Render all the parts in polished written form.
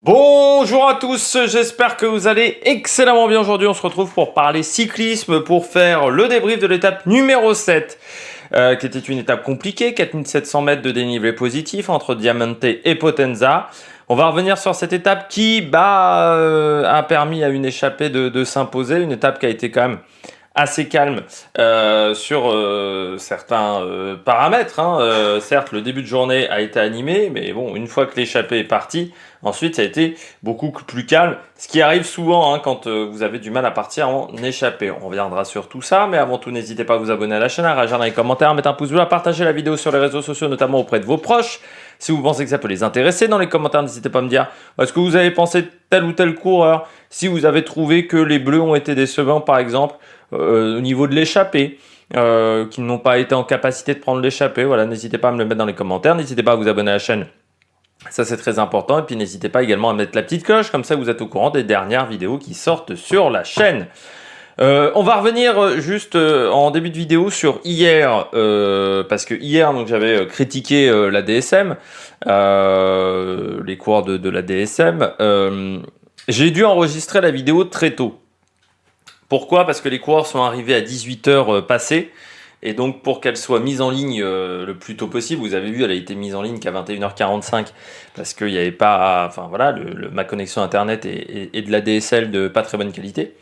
Bonjour à tous, j'espère que vous allez excellemment bien. Aujourd'hui on se retrouve pour parler cyclisme, pour faire le débrief de l'étape numéro 7, qui était une étape compliquée, 4700 mètres de dénivelé positif entre Diamante et Potenza. On va revenir sur cette étape qui a permis à une échappée de s'imposer, une étape qui a été quand même assez calme sur certains paramètres. Certes, le début de journée a été animé, mais bon, une fois que l'échappée est partie, ensuite ça a été beaucoup plus calme, ce qui arrive souvent quand vous avez du mal à partir en échappée. On reviendra sur tout ça, mais avant tout, n'hésitez pas à vous abonner à la chaîne, à réagir dans les commentaires, à mettre un pouce bleu, à partager la vidéo sur les réseaux sociaux, notamment auprès de vos proches. Si vous pensez que ça peut les intéresser, dans les commentaires, n'hésitez pas à me dire ce que vous avez pensé de tel ou tel coureur, si vous avez trouvé que les bleus ont été décevants par exemple, au niveau de l'échappée, qui n'ont pas été en capacité de prendre l'échappée. Voilà, n'hésitez pas à me le mettre dans les commentaires, n'hésitez pas à vous abonner à la chaîne, ça c'est très important, et puis n'hésitez pas également à mettre la petite cloche, comme ça vous êtes au courant des dernières vidéos qui sortent sur la chaîne. On va revenir juste en début de vidéo sur hier, parce que hier j'avais critiqué la DSM, les coureurs de la DSM. J'ai dû enregistrer la vidéo très tôt. Pourquoi? Parce que les coureurs sont arrivés à 18h passées, et donc pour qu'elle soit mise en ligne le plus tôt possible, vous avez vu, elle a été mise en ligne qu'à 21h45, parce qu'il n'y avait pas, enfin voilà, ma connexion internet est de la DSL de pas très bonne qualité.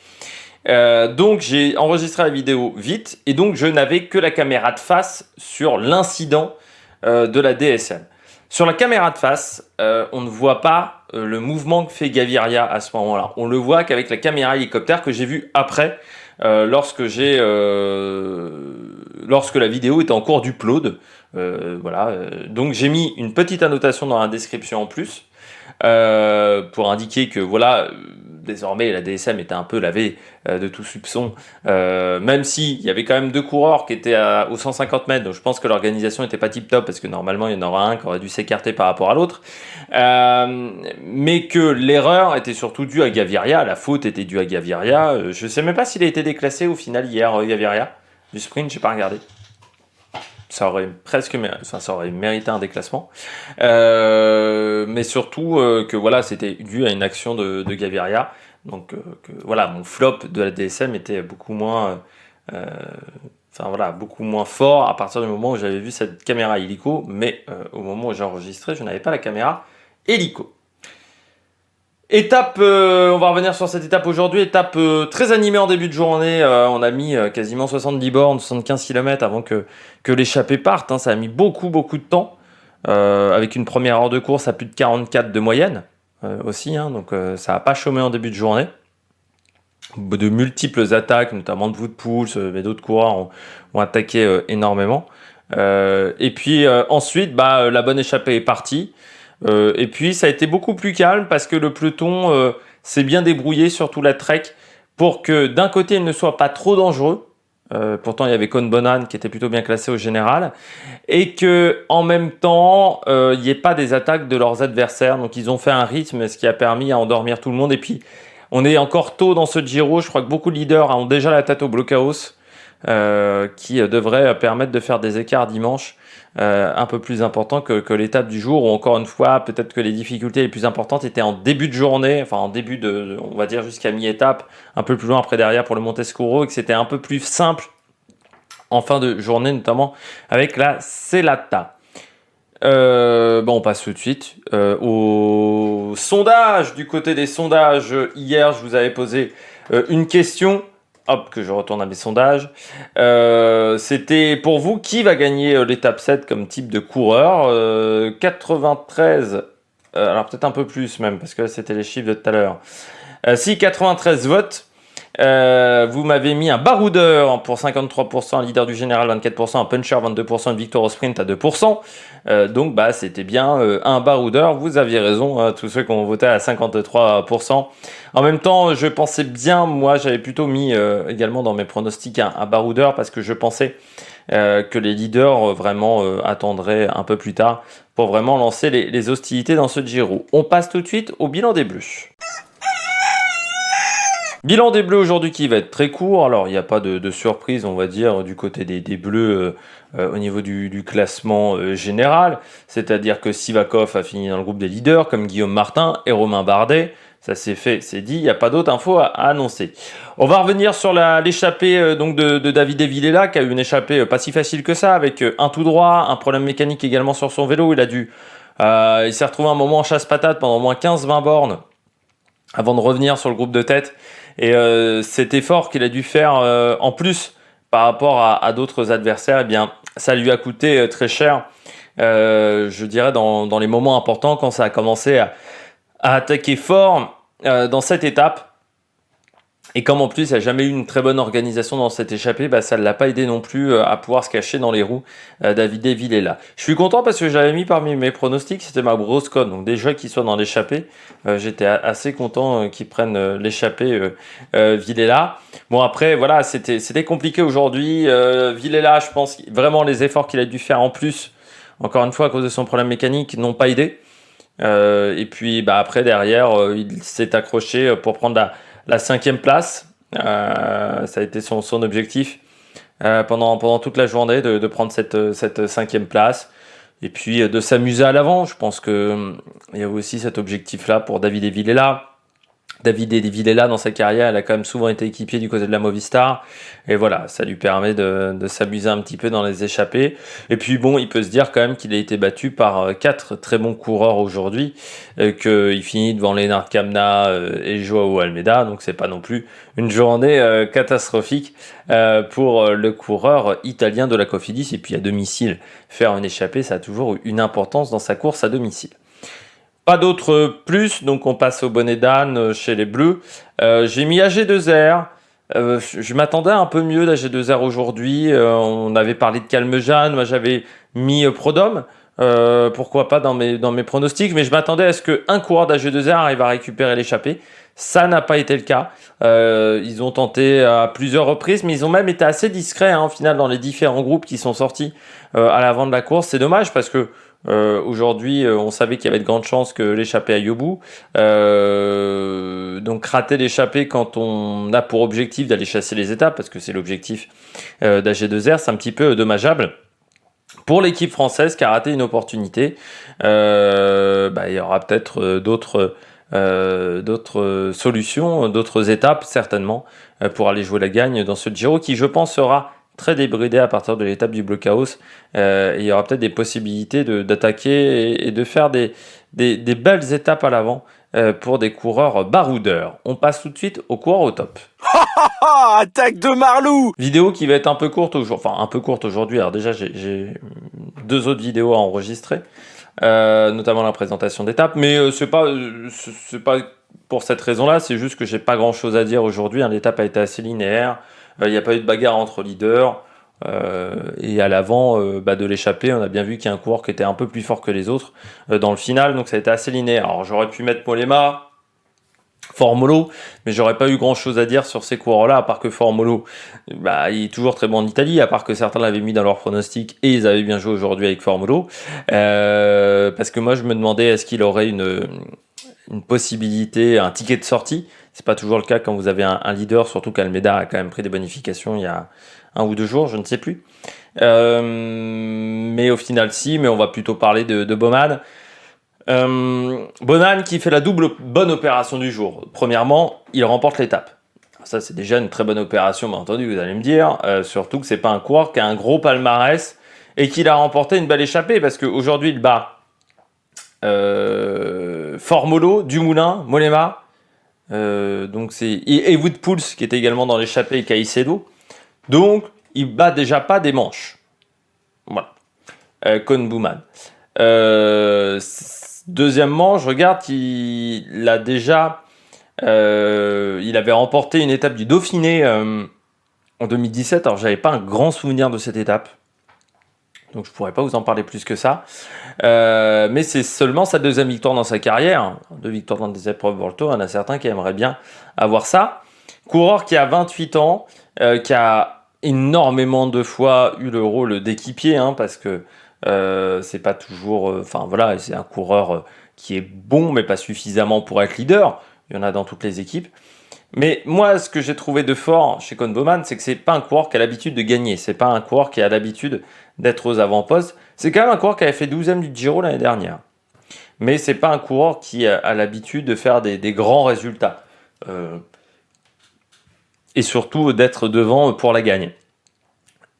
Donc j'ai enregistré la vidéo vite, et donc je n'avais que la caméra de face sur l'incident de la DSM. Sur la caméra de face, on ne voit pas le mouvement que fait Gaviria à ce moment-là. On le voit qu'avec la caméra hélicoptère que j'ai vue après, lorsque la vidéo était en cours d'upload. Voilà. Donc j'ai mis une petite annotation dans la description en plus, pour indiquer que voilà, désormais la DSM était un peu lavée de tout soupçon, même s'il y avait quand même deux coureurs qui étaient aux 150 mètres, donc je pense que l'organisation n'était pas tip top, parce que normalement il y en aura un qui aurait dû s'écarter par rapport à l'autre, mais que l'erreur était surtout due à Gaviria, la faute était due à Gaviria. Je sais même pas s'il a été déclassé au final hier, Gaviria, du sprint, j'ai pas regardé. Ça aurait mérité un déclassement, mais surtout que voilà, c'était dû à une action de Gaviria. Donc voilà, mon flop de la DSM était beaucoup moins, beaucoup moins fort à partir du moment où j'avais vu cette caméra hélico, mais au moment où j'ai enregistré, je n'avais pas la caméra hélico. Étape, on va revenir sur cette étape aujourd'hui, étape très animée en début de journée. On a mis quasiment 70 bornes, 75 km avant que l'échappée parte, ça a mis beaucoup de temps, avec une première heure de course à plus de 44 de moyenne aussi, donc ça n'a pas chômé en début de journée. De multiples attaques, notamment de Wout Poels, mais d'autres coureurs ont attaqué énormément. Et puis ensuite, la bonne échappée est partie. Et puis ça a été beaucoup plus calme, parce que le peloton s'est bien débrouillé, surtout la Trek, pour que d'un côté il ne soit pas trop dangereux. Pourtant il y avait Cohn-Bonnane qui était plutôt bien classé au général, et que en même temps il n'y ait pas des attaques de leurs adversaires. Donc ils ont fait un rythme, ce qui a permis à endormir tout le monde. Et puis on est encore tôt dans ce Giro, je crois que beaucoup de leaders ont déjà la tête au blockhouse, qui devrait permettre de faire des écarts dimanche un peu plus importants que l'étape du jour, où encore une fois, peut-être que les difficultés les plus importantes étaient en début de journée, enfin en début on va dire jusqu'à mi-étape, un peu plus loin après derrière pour le Montescuro, et que c'était un peu plus simple en fin de journée, notamment avec la Selata. On passe tout de suite au sondage. Du côté des sondages, hier je vous avais posé une question. Hop, que je retourne à mes sondages. C'était pour vous, qui va gagner l'étape 7 comme type de coureur? 93, alors peut-être un peu plus même, parce que c'était les chiffres de tout à l'heure. 93 votes. Vous m'avez mis un baroudeur pour 53%, un leader du général 24%, un puncher 22%, une victoire au sprint à 2%. Donc c'était bien un baroudeur. Vous aviez raison, tous ceux qui ont voté à 53%. En même temps, je pensais bien, moi j'avais plutôt mis également dans mes pronostics un baroudeur, parce que je pensais que les leaders vraiment attendraient un peu plus tard pour vraiment lancer les hostilités dans ce Giro. On passe tout de suite au bilan des Bleus. Bilan des Bleus aujourd'hui qui va être très court. Alors, il n'y a pas de surprise, on va dire, du côté des Bleus au niveau du classement général. C'est-à-dire que Sivakov a fini dans le groupe des leaders, comme Guillaume Martin et Romain Bardet. Ça c'est fait, c'est dit, il n'y a pas d'autres infos à annoncer. On va revenir sur l'échappée donc de David Villela, qui a eu une échappée pas si facile que ça, avec un tout droit, un problème mécanique également sur son vélo. Il s'est retrouvé un moment en chasse-patate pendant au moins 15-20 bornes avant de revenir sur le groupe de tête. Et cet effort qu'il a dû faire en plus par rapport à d'autres adversaires, eh bien, ça lui a coûté très cher, je dirais, dans les moments importants, quand ça a commencé à attaquer fort dans cette étape. Et comme en plus il n'y a jamais eu une très bonne organisation dans cette échappée, ça ne l'a pas aidé non plus à pouvoir se cacher dans les roues. David Villela. Je suis content parce que j'avais mis parmi mes pronostics, c'était ma grosse cote. Donc déjà qu'il soit dans l'échappée, j'étais assez content qu'il prenne l'échappée Villela. Bon après voilà, c'était compliqué aujourd'hui. Villela, je pense vraiment les efforts qu'il a dû faire en plus, encore une fois à cause de son problème mécanique, n'ont pas aidé. Et puis après derrière, il s'est accroché pour prendre la 5e place. Ça a été son objectif pendant toute la journée de prendre cette 5e place et puis de s'amuser à l'avant. Je pense qu'il y a aussi cet objectif-là pour David Villela. David Villela, dans sa carrière, elle a quand même souvent été équipier du côté de la Movistar. Et voilà, ça lui permet de s'amuser un petit peu dans les échappées. Et puis bon, il peut se dire quand même qu'il a été battu par 4 très bons coureurs aujourd'hui, qu'il finit devant Lennart Kamna et Joao Almeida. Donc c'est pas non plus une journée catastrophique pour le coureur italien de la Cofidis. Et puis à domicile, faire une échappée, ça a toujours eu une importance dans sa course à domicile. Pas d'autres plus, donc on passe au bonnet d'âne chez les Bleus. J'ai mis AG2R. Je m'attendais un peu mieux d'AG2R aujourd'hui. On avait parlé de Calmejane, moi j'avais mis Prodhomme. Pourquoi pas dans mes pronostics, mais je m'attendais à ce qu'un coureur d'AG2R arrive à récupérer l'échappée. Ça n'a pas été le cas. Ils ont tenté à plusieurs reprises, mais ils ont même été assez discrets au final dans les différents groupes qui sont sortis à l'avant de la course. C'est dommage parce que aujourd'hui, on savait qu'il y avait de grandes chances que l'échappée aille au bout. Donc rater l'échappée quand on a pour objectif d'aller chasser les étapes, parce que c'est l'objectif d'AG2R, c'est un petit peu dommageable pour l'équipe française qui a raté une opportunité. Il y aura peut-être d'autres solutions, d'autres étapes certainement pour aller jouer la gagne dans ce Giro qui, je pense, sera très débridé à partir de l'étape du blockhouse. Il y aura peut-être des possibilités d'attaquer et de faire des belles étapes à l'avant pour des coureurs baroudeurs. On passe tout de suite aux coureurs au top. Attaque de Marlou! Vidéo qui va être un peu courte aujourd'hui. Alors déjà, j'ai 2 autres vidéos à enregistrer, notamment la présentation d'étape. Mais c'est pas pour cette raison-là, c'est juste que j'ai pas grand-chose à dire aujourd'hui. L'étape a été assez linéaire. Il n'y a pas eu de bagarre entre leaders. Et à l'avant de l'échappée, on a bien vu qu'il y a un coureur qui était un peu plus fort que les autres dans le final. Donc ça a été assez linéaire. Alors j'aurais pu mettre Mollema, Formolo, mais j'aurais pas eu grand chose à dire sur ces coureurs-là, à part que Formolo, il est toujours très bon en Italie, à part que certains l'avaient mis dans leur pronostic et ils avaient bien joué aujourd'hui avec Formolo. Parce que moi je me demandais est-ce qu'il aurait une possibilité, un ticket de sortie. C'est pas toujours le cas quand vous avez un leader, surtout qu'Almeida a quand même pris des bonifications il y a 1 ou 2 jours, je ne sais plus. Mais au final si, mais on va plutôt parler de Baumann. Baumann qui fait la double bonne opération du jour. Premièrement, il remporte l'étape. Ça, c'est déjà une très bonne opération, bien entendu, vous allez me dire. Surtout que c'est pas un coureur qui a un gros palmarès et qu'il a remporté une belle échappée parce qu'aujourd'hui, il bat Formolo, Dumoulin, Mollema. Donc et Wout Poels qui était également dans l'échappée et Caicedo. Donc, il bat déjà pas des manches. Voilà. Koen Bouman. Deuxièmement, je regarde qu'il a déjà... il avait remporté une étape du Dauphiné en 2017. Alors, j'avais pas un grand souvenir de cette étape. Donc, je pourrais pas vous en parler plus que ça. Mais c'est seulement sa 2e victoire dans sa carrière. 2 victoires dans des épreuves World Tour. Il y en a certains qui aimeraient bien avoir ça. Coureur qui a 28 ans, qui a énormément de fois eu le rôle d'équipier, parce que c'est pas toujours... c'est un coureur qui est bon, mais pas suffisamment pour être leader. Il y en a dans toutes les équipes. Mais moi, ce que j'ai trouvé de fort chez Koen Bouwman, c'est que c'est pas un coureur qui a l'habitude de gagner. C'est pas un coureur qui a l'habitude d'être aux avant-postes. C'est quand même un coureur qui avait fait 12e du Giro l'année dernière. Mais c'est pas un coureur qui a l'habitude de faire des grands résultats. Et surtout d'être devant pour la gagne.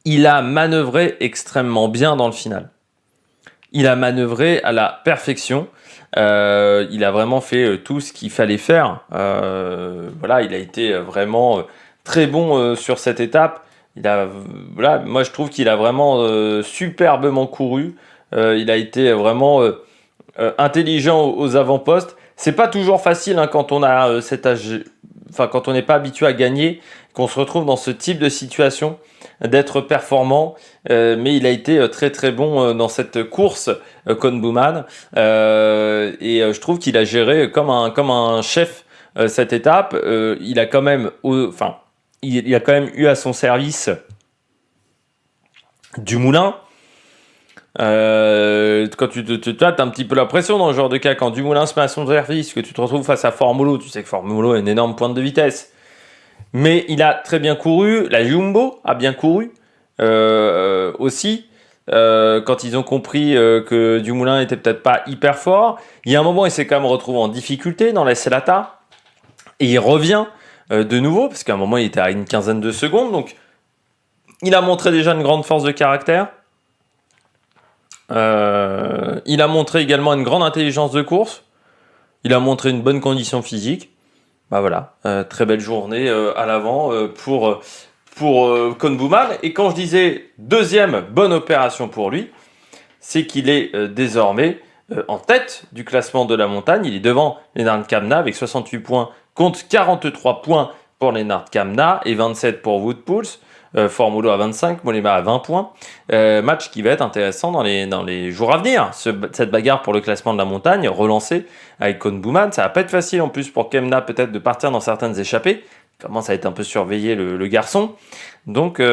Il a manœuvré extrêmement bien dans le final. Il a manœuvré à la perfection. Il a vraiment fait tout ce qu'il fallait faire. Voilà, il a été vraiment très bon sur cette étape. Voilà, moi je trouve qu'il a vraiment superbement couru. Il a été vraiment intelligent aux avant-postes. C'est pas toujours facile hein, quand on a cet âge, enfin quand on n'est pas habitué à gagner, qu'on se retrouve dans ce type de situation, d'être performant. Mais il a été très très bon dans cette course, Koen Bouwman. Et je trouve qu'il a géré comme un chef cette étape. Il a quand même, il a quand même eu à son service Dumoulin. Quand tu as un petit peu la pression dans ce genre de cas, quand Dumoulin se met à son service, que tu te retrouves face à Formolo, tu sais que Formolo a une énorme pointe de vitesse. Mais il a très bien couru, la Jumbo a bien couru aussi. Quand ils ont compris que Dumoulin n'était peut-être pas hyper fort, il y a un moment il s'est quand même retrouvé en difficulté dans la Selata et il revient de nouveau parce qu'à un moment il était à une quinzaine de secondes, donc il a montré déjà une grande force de caractère. Il a montré également une grande intelligence de course. Il a montré une bonne condition physique. Bah voilà, très belle journée à l'avant pour Koen Bouwman. Et quand je disais deuxième bonne opération pour lui, c'est qu'il est désormais en tête du classement de la montagne. Il est devant Lennart Kemna avec 68 points contre 43 points pour Lennart Kemna et 27 pour Wout Poels. Formolo à 25, Mollema à 20 points. Match qui va être intéressant dans les jours à venir. Cette bagarre pour le classement de la montagne, relancée avec Koen Bouwman. Ça va pas être facile en plus pour Kemna peut-être de partir dans certaines échappées. Il commence à être un peu surveillé le garçon. Donc ça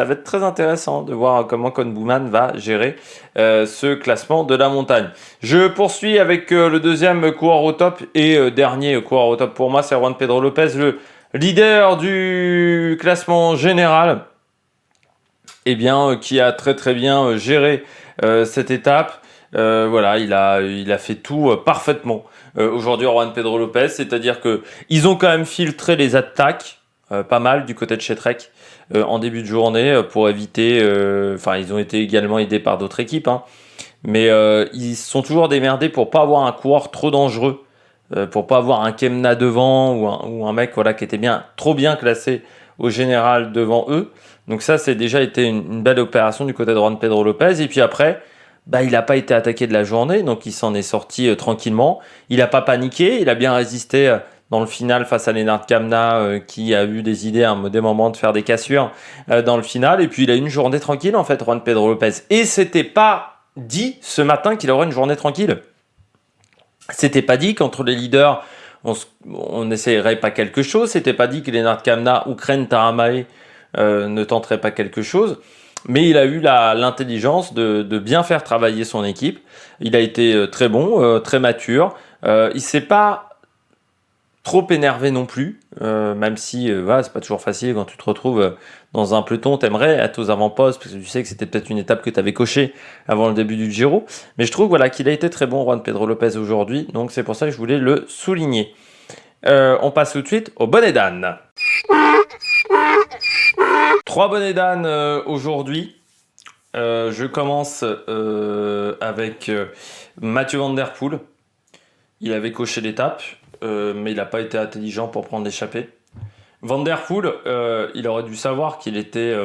va être très intéressant de voir comment Koen Bouwman va gérer ce classement de la montagne. Je poursuis avec le deuxième coureur au top et dernier coureur au top pour moi, c'est Juan Pedro Lopez, le leader du classement général, qui a très très bien géré cette étape. Voilà, il a fait tout parfaitement aujourd'hui Juan Pedro Lopez, c'est-à-dire que ils ont quand même filtré les attaques pas mal du côté de Shetrek en début de journée pour éviter. Ils ont été également aidés par d'autres équipes, hein, mais ils sont toujours démerdés pour pas avoir un coureur trop dangereux. Pour pas avoir un Kemna devant ou un mec qui était trop bien classé au général devant eux. Donc ça, c'est déjà été une belle opération du côté de Juan Pedro Lopez. Et puis après, il n'a pas été attaqué de la journée, donc il s'en est sorti tranquillement. Il n'a pas paniqué, il a bien résisté dans le final face à Lennart Kemna qui a eu des idées à des moments de faire des cassures dans le final. Et puis il a eu une journée tranquille en fait, Juan Pedro Lopez. Et c'était pas dit ce matin qu'il aurait une journée tranquille. C'était pas dit qu'entre les leaders, on n'essayerait pas quelque chose. C'était pas dit que Lennart Kemna ou Kren Taramae ne tenteraient pas quelque chose. Mais il a eu l'intelligence de bien faire travailler son équipe. Il a été très bon, très mature. Il s'est pas trop énervé non plus, même si c'est pas toujours facile quand tu te retrouves dans un peloton, t'aimerais être aux avant-postes parce que tu sais que c'était peut-être une étape que tu avais cochée avant le début du Giro, mais je trouve qu'il a été très bon Juan Pedro Lopez aujourd'hui, donc c'est pour ça que je voulais le souligner. On passe tout de suite au bonnet d'âne. 3 bonnets d'âne aujourd'hui. Je commence avec Mathieu Van Der Poel. Il avait coché l'étape, mais il n'a pas été intelligent pour prendre l'échappée. Van Der Poel, il aurait dû savoir qu'il était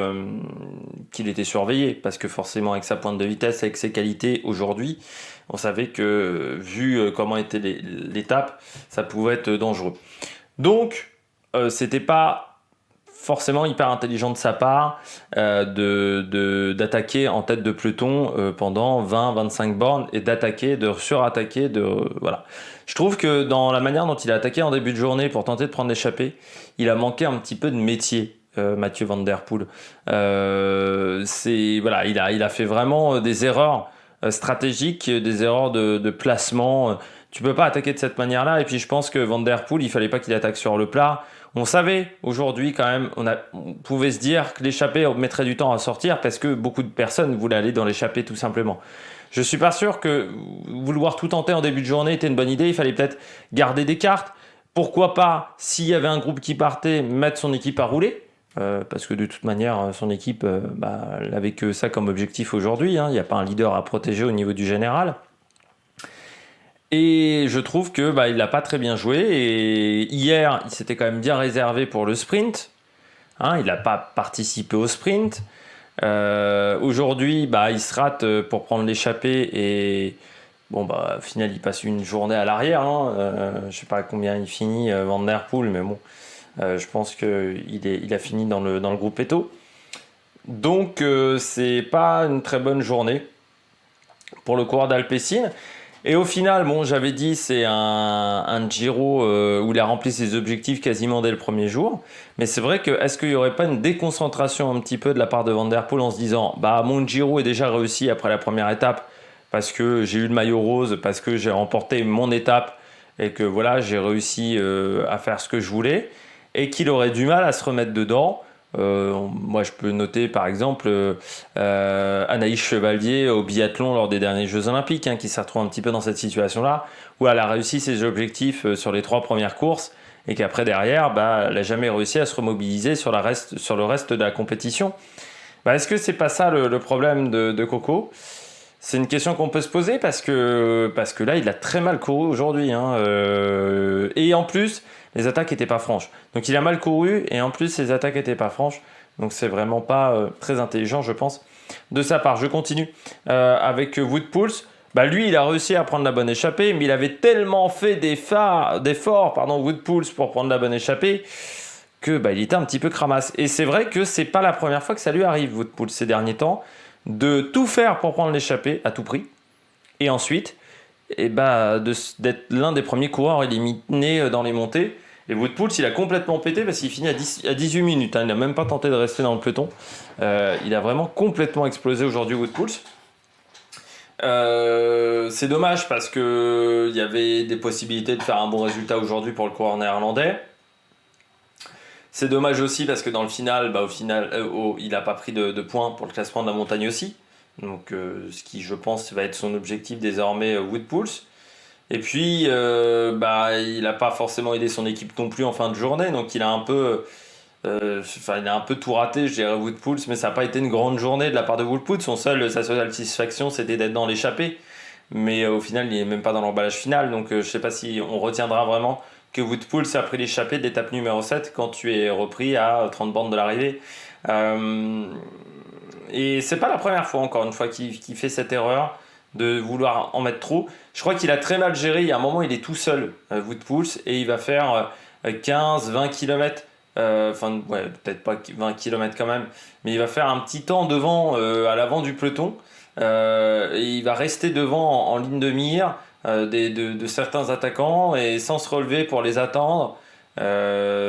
surveillé, parce que forcément avec sa pointe de vitesse, avec ses qualités aujourd'hui, on savait que vu comment était l'étape, ça pouvait être dangereux. Donc, c'était pas forcément hyper intelligent de sa part d'attaquer en tête de peloton pendant 20-25 bornes et de surattaquer. Voilà. Je trouve que dans la manière dont il a attaqué en début de journée pour tenter de prendre l'échappée, il a manqué un petit peu de métier, Mathieu Van Der Poel. Il a fait vraiment des erreurs stratégiques, des erreurs de placement, Tu peux pas attaquer de cette manière-là. Et puis je pense que Van Der Poel, il fallait pas qu'il attaque sur le plat. On savait aujourd'hui quand même, on pouvait se dire que l'échappée mettrait du temps à sortir parce que beaucoup de personnes voulaient aller dans l'échappée tout simplement. Je suis pas sûr que vouloir tout tenter en début de journée était une bonne idée. Il fallait peut-être garder des cartes. Pourquoi pas, s'il y avait un groupe qui partait, mettre son équipe à rouler. Parce que de toute manière, son équipe, elle n'avait que ça comme objectif aujourd'hui. Il n'y a pas un leader à protéger au niveau du général. Et je trouve que il l'a pas très bien joué. Et hier, il s'était quand même bien réservé pour le sprint. Il n'a pas participé au sprint. Aujourd'hui, il se rate pour prendre l'échappée et au final, il passe une journée à l'arrière. Je sais pas combien il finit Van Der Poel, mais bon, je pense qu'il a fini dans le groupe Eto. Donc, c'est pas une très bonne journée pour le coureur d'Alpecin. Et au final, j'avais dit c'est un Giro où il a rempli ses objectifs quasiment dès le premier jour. Mais c'est vrai que est-ce qu'il n'y aurait pas une déconcentration un petit peu de la part de Van Der Poel en se disant mon Giro est déjà réussi après la première étape parce que j'ai eu le maillot rose, parce que j'ai remporté mon étape et que voilà, j'ai réussi à faire ce que je voulais et qu'il aurait du mal à se remettre dedans. Moi, je peux noter par exemple Anaïs Chevalier au biathlon lors des derniers Jeux Olympiques, qui s'est retrouvée un petit peu dans cette situation-là, où elle a réussi ses objectifs sur les 3 premières courses et qu'après derrière, elle n'a jamais réussi à se remobiliser sur le reste de la compétition. Est-ce que c'est pas ça le problème de Coco ? C'est une question qu'on peut se poser parce que là, il a très mal couru aujourd'hui. Et en plus, les attaques n'étaient pas franches. Donc il a mal couru et en plus, les attaques n'étaient pas franches. Donc c'est vraiment pas très intelligent, je pense, de sa part. Je continue avec Wout Poels. Lui, il a réussi à prendre la bonne échappée, mais il avait tellement fait d'efforts, Wout Poels, pour prendre la bonne échappée, que il était un petit peu cramasse. Et c'est vrai que c'est pas la première fois que ça lui arrive, Wout Poels, ces derniers temps, de tout faire pour prendre l'échappée à tout prix, et ensuite d'être l'un des premiers coureurs éliminés dans les montées. Et Wout Poels, il a complètement pété parce qu'il finit à 18 minutes. Il n'a même pas tenté de rester dans le peloton. Il a vraiment complètement explosé aujourd'hui, Wout Poels. C'est dommage parce qu'il y avait des possibilités de faire un bon résultat aujourd'hui pour le coureur néerlandais. C'est dommage aussi parce que dans le final, il n'a pas pris de points pour le classement de la montagne aussi. Donc, ce qui, je pense, va être son objectif désormais, Wout Poels. Et puis, il n'a pas forcément aidé son équipe non plus en fin de journée. Donc, il a un peu tout raté, je dirais, Wout Poels. Mais ça n'a pas été une grande journée de la part de Wout Poels. Sa seule satisfaction, c'était d'être dans l'échappée. Mais au final, il n'est même pas dans l'emballage final. Donc, je ne sais pas si on retiendra vraiment que Wout Poels a pris l'échappée de l'étape numéro 7 quand tu es repris à 30 bornes de l'arrivée. Et c'est pas la première fois, encore une fois, qu'il fait cette erreur de vouloir en mettre trop. Je crois qu'il a très mal géré. Il y a un moment, il est tout seul, Wout Poels, et il va faire 15-20 km. Peut-être pas 20 km quand même, mais il va faire un petit temps devant, à l'avant du peloton. Et il va rester devant en ligne de mire de certains attaquants et sans se relever pour les attendre.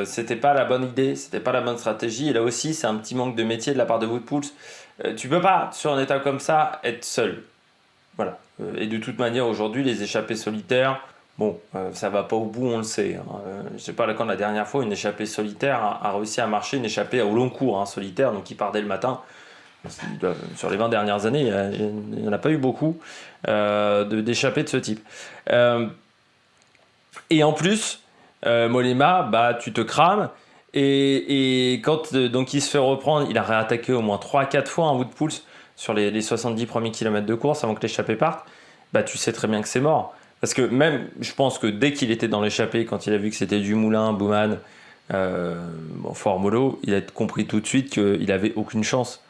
C'était pas la bonne idée, c'était pas la bonne stratégie. Et là aussi, c'est un petit manque de métier de la part de Wout Poels. Tu peux pas, sur une étape comme ça, être seul. Voilà. Et de toute manière, aujourd'hui, les échappées solitaires, ça va pas au bout, on le sait. Je sais pas quand la dernière fois, une échappée solitaire a réussi à marcher, une échappée au long cours, solitaire, donc qui part dès le matin. Sur les 20 dernières années, il n'y en a pas eu beaucoup d'échappées de ce type. Et en plus, Mollema, tu te crames. Et quand donc il se fait reprendre, il a réattaqué au moins 3-4 fois Wout Poels sur les 70 premiers kilomètres de course avant que l'échappée parte. Tu sais très bien que c'est mort. Parce que même, je pense que dès qu'il était dans l'échappée, quand il a vu que c'était Dumoulin, Bouman, Formolo, il a compris tout de suite qu'il n'avait aucune chance.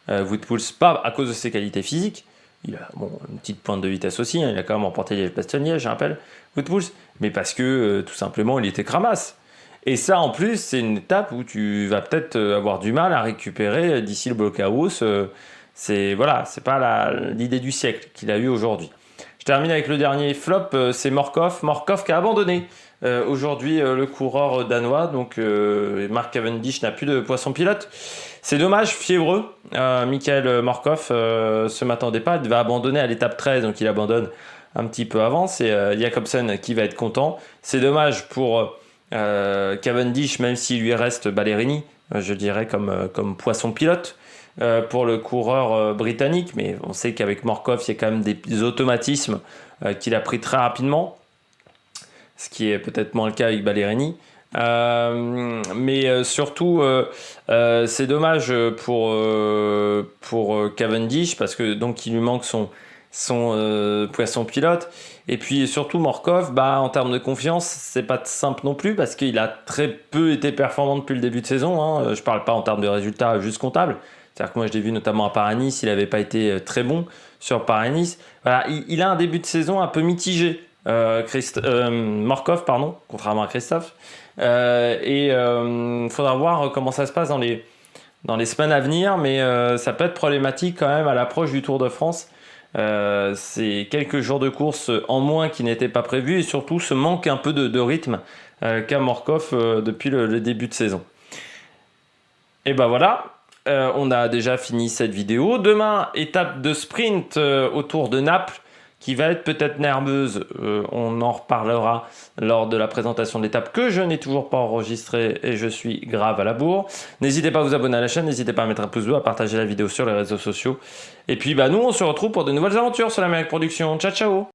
Wout Poels, pas à cause de ses qualités physiques, il a une petite pointe de vitesse aussi, il a quand même emporté Liège-Bastogne-Liège, je rappelle, Wout Poels, mais parce que tout simplement il était cramasse. Et ça en plus, c'est une étape où tu vas peut-être avoir du mal à récupérer d'ici le blockhouse. C'est pas l'idée du siècle qu'il a eu aujourd'hui. Je termine avec le dernier flop, c'est Morkov qui a abandonné aujourd'hui le coureur danois, donc Mark Cavendish n'a plus de poisson pilote. C'est dommage, fiévreux. Michael Morkov se m'attendait pas, il va abandonner à l'étape 13, donc il abandonne un petit peu avant. C'est Jacobsen qui va être content. C'est dommage pour Cavendish, même s'il lui reste Ballerini, je dirais comme poisson pilote pour le coureur britannique. Mais on sait qu'avec Morkov, il y a quand même des automatismes qu'il a pris très rapidement, ce qui est peut-être moins le cas avec Ballerini. Mais surtout, c'est dommage pour Cavendish parce que donc il lui manque son poisson pilote. Et puis surtout Morkov, en termes de confiance, c'est pas simple non plus parce qu'il a très peu été performant depuis le début de saison. Hein. Je parle pas en termes de résultats juste comptables. C'est-à-dire que moi je l'ai vu notamment à Paris-Nice, il n'avait pas été très bon sur Paris-Nice. Voilà, il a un début de saison un peu mitigé. Morkov, pardon, contrairement à Christophe. Faudra voir comment ça se passe dans les semaines à venir, mais ça peut être problématique quand même à l'approche du Tour de France. C'est quelques jours de course en moins qui n'étaient pas prévus et surtout ce manque un peu de rythme qu'a Morkov depuis le début de saison. Et ben voilà, on a déjà fini cette vidéo. Demain, étape de sprint autour de Naples, qui va être peut-être nerveuse. On en reparlera lors de la présentation de l'étape que je n'ai toujours pas enregistrée et je suis grave à la bourre. N'hésitez pas à vous abonner à la chaîne, n'hésitez pas à mettre un pouce bleu, à partager la vidéo sur les réseaux sociaux. Et puis nous, on se retrouve pour de nouvelles aventures sur l'Amérique Production. Ciao, ciao!